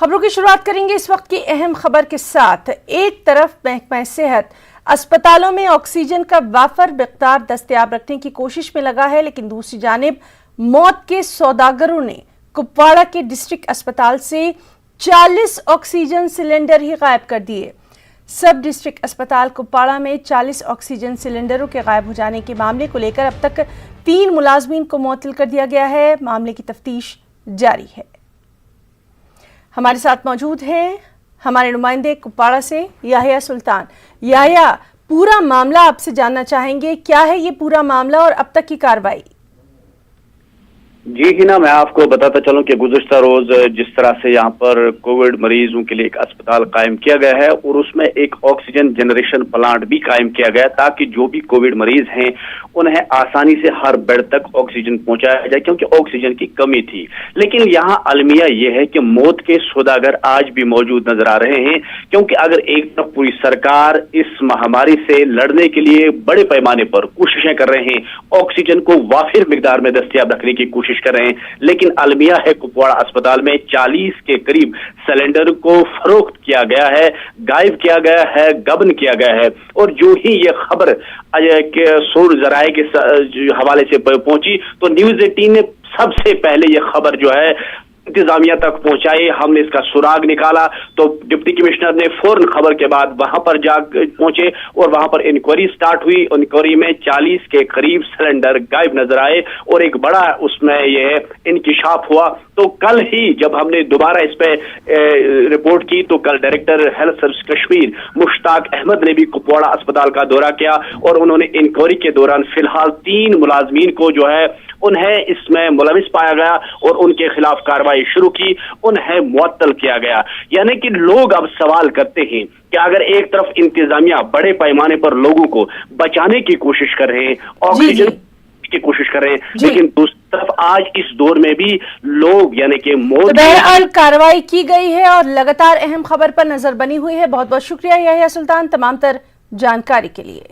खबरों की शुरुआत करेंगे इस वक्त की अहम खबर के साथ। एक तरफ महकमा सेहत अस्पतालों में ऑक्सीजन का वाफर मिक़दार दस्तयाब रखने की कोशिश में लगा है, लेकिन दूसरी जानिब मौत के सौदागरों ने कुपवाड़ा के डिस्ट्रिक्ट अस्पताल से 40 ऑक्सीजन सिलेंडर ही गायब कर दिए। सब डिस्ट्रिक्ट अस्पताल कुपवाड़ा में 40 ऑक्सीजन सिलेंडरों के गायब हो जाने के मामले को लेकर अब तक 3 मुलाजमीन को मुअत्तल कर दिया गया है। मामले की तफ्तीश जारी है। हमारे साथ मौजूद हैं हमारे नुमाइंदे कुपवाड़ा से याहिया सुल्तान। याहिया, पूरा मामला आपसे जानना चाहेंगे, क्या है ये पूरा मामला और अब तक की कार्रवाई? जी हिना, मैं आपको बताता चलूं कि गुज़श्ता रोज जिस तरह से यहाँ पर कोविड मरीजों के लिए एक अस्पताल कायम किया गया है और उसमें एक ऑक्सीजन जनरेशन प्लांट भी कायम किया गया ताकि जो भी कोविड मरीज हैं उन्हें आसानी से हर बेड तक ऑक्सीजन पहुंचाया जाए, क्योंकि ऑक्सीजन की कमी थी। लेकिन यहाँ अलमिया यह है कि मौत के सौदागर आज भी मौजूद नजर आ रहे हैं, क्योंकि अगर एक तरफ पूरी सरकार इस महामारी से लड़ने के लिए बड़े पैमाने पर कोशिशें कर रहे हैं, ऑक्सीजन को वाफिर मिकदार में दस्तयाब रखने की कोशिश कर रहे हैं, लेकिन अलमिया है कुपवाड़ा अस्पताल में 40 के करीब सिलेंडर को फरोख्त किया गया है, गायब किया गया है, गबन किया गया है। और जो ही ये खबर सूर जराए के हवाले से पहुंची तो न्यूज़ 18 ने सबसे पहले ये खबर जो है इंतजामिया तक पहुंचाई। हमने इसका सुराग निकाला तो डिप्टी कमिश्नर ने फौरन खबर के बाद वहां पर जा पहुंचे और वहां पर इंक्वायरी स्टार्ट हुई। इंक्वायरी में 40 के करीब सिलेंडर गायब नजर आए और एक बड़ा उसमें यह इंकिशाफ हुआ। तो कल ही जब हमने दोबारा इस पे रिपोर्ट की तो कल director health service Kashmir Mushtaq Ahmad ने भी कुपवाड़ा अस्पताल का दौरा किया और उन्होंने इंक्वायरी के दौरान फिलहाल 3 मुलाजमीन को जो है उन्हें इसमें मुलविस पाया गया और उनके खिलाफ कार्रवाई शुरू की, उन्हें मुअत्तल किया गया। यानी कि लोग अब सवाल करते हैं कि अगर एक तरफ इंतजामिया बड़े पैमाने पर लोगों को बचाने की कोशिश कर रहे हैं, ऑक्सीजन की कोशिश कर रहे हैं, लेकिन दूसरी तरफ आज इस दौर में भी लोग यानी कि मौत बहरहाल कार्रवाई की गई है और लगातार अहम खबर पर नजर बनी हुई है। बहुत बहुत शुक्रिया याहिया सुल्तान तमाम तर जानकारी के लिए।